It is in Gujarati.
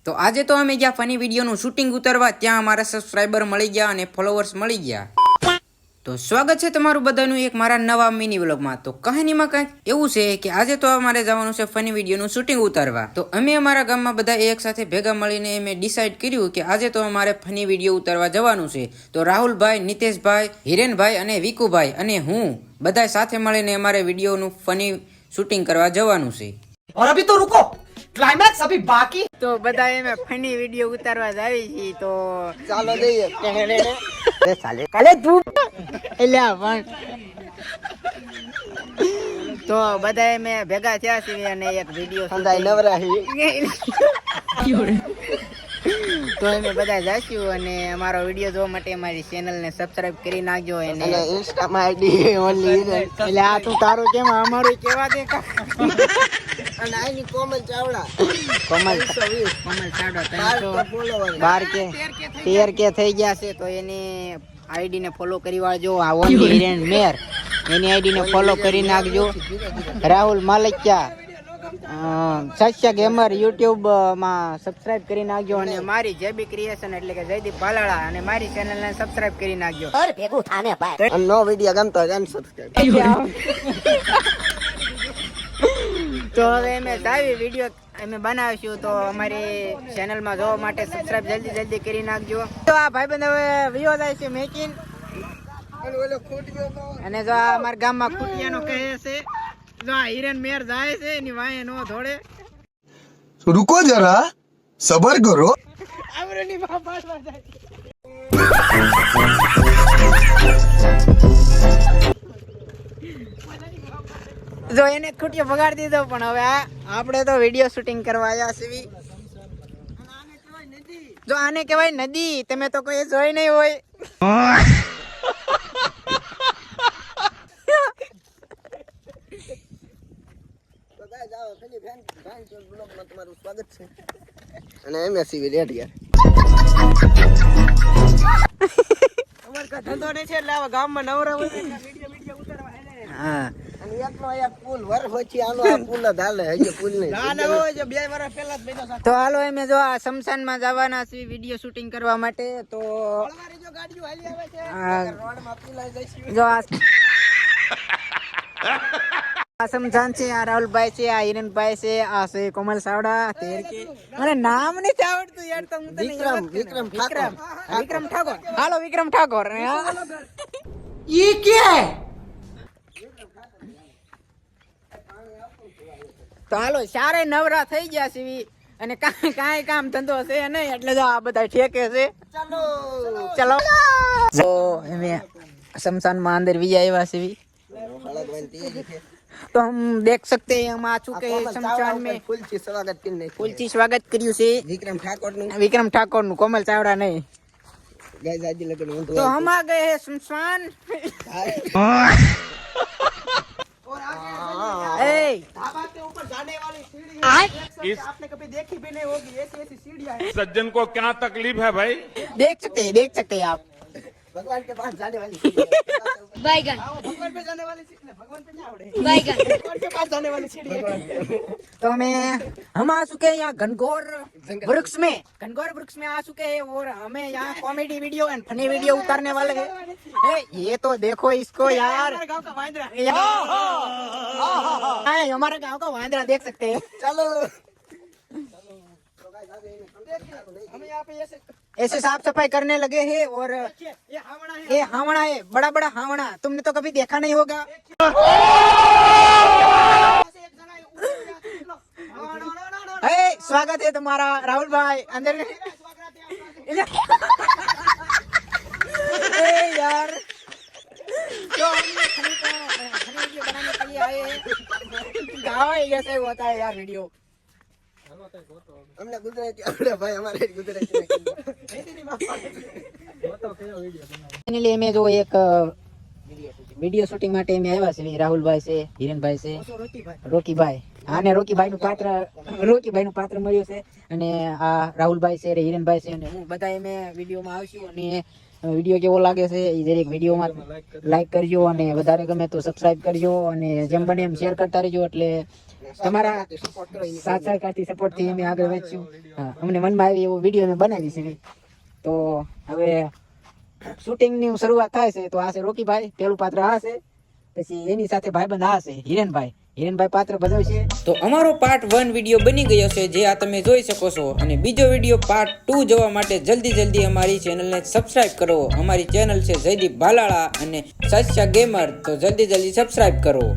તો આજે તો અમે ગયા ફની વિડીયોનું શૂટિંગ ઉતારવા, ત્યાં અમારા સબસ્ક્રાઇબર મળી ગયા અને ફોલોવર્સ મળી ગયા. તો સ્વાગત છે તમારું બધાનું એક મારા નવા મિની વ્લોગમાં. તો કહાનીમાં કંઈક એવું છે કે આજે તો અમારે જવાનું છે ફની વિડીયોનું શૂટિંગ ઉતારવા. તો અમે અમારા ગામમાં બધા એક સાથે ભેગા મળીને અમે ડિસાઈડ કર્યું કે આજે તો અમારે ફની વિડીયો ઉતારવા જવાનું છે. તો રાહુલભાઈ, નિતેશભાઈ, હિરેનભાઈ અને વિકુભાઈ અને હું બધા સાથે મળીને અમારે વિડીયોનું ફની શૂટિંગ કરવા જવાનું છે. और अभी तो रुको, क्लाइमैक्स अभी बाकी. તો બધા એમે ફની વિડીયો ઉતારવા જાવી છીએ. તો ચાલો જઈએ. કાલે તું એલા પણ તો બધા એમે ભેગા થયા છીએ અને એક વિડીયો સંદાય નવરાહી. તો અમે બધા જઈશું અને અમારો વિડીયો જોવા માટે અમારી ચેનલને સબસ્ક્રાઇબ કરી નાખજો. અને ઇન્સ્ટા માં આઈડી ઓનલી એટલે આ તું તારું કેમ અમારું કેવા દે કા. અને આની કોમલ ચાવડા કોમલ ચાવડા 13 કે થઈ ગયા છે. તો એની આઈડી ને ફોલો કરી વાળજો. આ ઓનલી હિરેન મેર એની આઈડી ને ફોલો કરી નાખજો. રાહુલ માલિકિયા સસ્ય ગેમર યુટ્યુબ માં સબસ્ક્રાઇબ કરી નાખજો. અને મારી જેબી ક્રિએશન એટલે કે જયદીપ ભાલાળા અને મારી ચેનલ ને સબસ્ક્રાઇબ કરી નાખજો. ભેગું થાને ભાઈ. અને નો વિડિયો ગમતો હોય અનસબસ્ક્રાઇબ. તો હવે અમે સાવી વિડીયો અમે બનાવીશું. તો અમારી ચેનલમાં જોવા માટે સબસ્ક્રાઇબ જલ્દી કરી નાખજો. તો આ ભાઈબંધ હવે વિયો જાય છે મેકિન. અને જો આ અમારા ગામમાં કુટિયાનો કહે છે. જો આ હિરેન મેર જાય છે એની વાંહે નો ધોડે. रुको जरा सबर करो. આવરની બાપા જાય. જો એને ખૂટિયો બગાડી દીધો. પણ હવે આપણે તો વિડીયો શૂટિંગ કરવા આવ્યા છીએ. જો આને કહેવાય નદી. તમે તો કોઈ જોઈ નહીં હોય. તમારું સ્વાગત છે. અને એમએસસી વિલેટ યાર અમાર કા ધંધો નહીં છે એટલે આવા ગામમાં નવરા હોય એટલે વિડિયો ઉતારવા આલે. હા અને એકનો એક પુલ વર હોચી આનો આ પુલ જ હાલે. હજી પુલ નહીં. ના ના હોય જે 2 વર્ષ પહેલા જ બેઠો. તો હાલો અમે જો આ શમશાનમાં જવાના છીએ વિડીયો શૂટિંગ કરવા માટે. તો હળવારી જો ગાડીઓ હાલી આવે છે રોડમાં પીલાઈ જઈશું. જો આ શમશાન છે. આ રાહુલભાઈ છે, આ હિરેનભાઈ છે, આ છે કોમલ ચાવડા 13 કે. મને નામ નથી આવડતું યાર. તો હું તને વિક્રમ ઠાકોર. હાલો વિક્રમ ઠાકોર. ये क्या है? તો હાલો ચારે નવરા થઈ ગયા છે અને કાંઈ કામ ધંધો છે નહીં એટલે જો આ બધા ઠેકે છે. ચલો તો અમે शमशान अंदर भी आए वैसे भी. तो हम देख सकते हैं हम आ चुके हैं शमशान में. फूलથી સ્વાગત કર્યું છે વિક્રમ ઠાકોર નું, કોમલ ચાવડા નહીં. तो हम आ गए हैं शमशान. आपने कभी देखी भी नहीं होगी ऐसी सीढ़ियां हैं. सज्जन को क्या तकलीफ है भाई? देख सकते हैं आप. भगवान के पास जाने वाली सीढ़ी. बैगन भगवान पे जाने वाली सीढ़ी. भगवान पे क्या आवड़े. बैगन भगवान के पास जाने वाली सीढ़ी. तो हम आ चुके हैं यहाँ घनघोर वृक्ष में. घनघोर वृक्ष में आ चुके हैं और हमें यहाँ comedy video and funny video उतारने वाले हैं. ये तो देखो इसको यार. गांव का वांदरा. हमारे गांव का वांदरा देख सकते हैं. चलो हमें यहाँ पे ऐसे साफ सफाई करने लगे हैं. और ये हावड़ा है. ये हावड़ा है, बड़ा बड़ा हावड़ा. तुमने तो कभी देखा नहीं होगा. स्वागत है तुम्हारा राहुल भाई अंदर. यार तो हम वीडियो बनाने के लिए आए हैं. गाँव जैसे होता है यार वीडियो. हमने गुजराती आवड़े भाई. हमारे गुजराती फाइनली અમે જો એક વિડિયો શૂટિંગ માટે અમે આવ્યા છે. રાહુલભાઈ છે, હિરેનભાઈ છે, રોકીભાઈ. આને રોકીભાઈનું પાત્ર મળ્યું છે. અને આ રાહુલભાઈ છે, હિરેનભાઈ છે અને હું બધા અમે વિડીયોમાં આવશું. અને વિડીયો કેવો લાગે છે એ દરેક વિડીયોમાં લાઈક કરજો અને વધારે ગમે તો સબસ્ક્રાઇબ કરજો અને જેમ બને એમ શેર કરતા રહેજો એટલે તમારા સાથ સહકારથી સપોર્ટથી અમે આગળ વધશું. હા, અમને મનમાં આવી એવો વિડીયો અમે બનાવી છે. તો હવે શૂટિંગની શરૂઆત થાય છે. તો આ છે રોકીભાઈ, પેલું પાત્ર આ છે, પછી એની સાથે ભાઈબંધ આ છે હિરેનભાઈ પાત્ર ભજવશે. તો અમારો પાર્ટ 1 વિડીયો બની ગયો છે, જે આ તમે જોઈ શકો છો. અને બીજો વિડીયો પાર્ટ 2 જોવા માટે જલ્દી અમારી ચેનલને સબસ્ક્રાઇબ કરો. અમારી ચેનલ છે જયદીપ ભાલાળા અને સસ્યા ગેમર. તો જલ્દી સબસ્ક્રાઇબ કરો.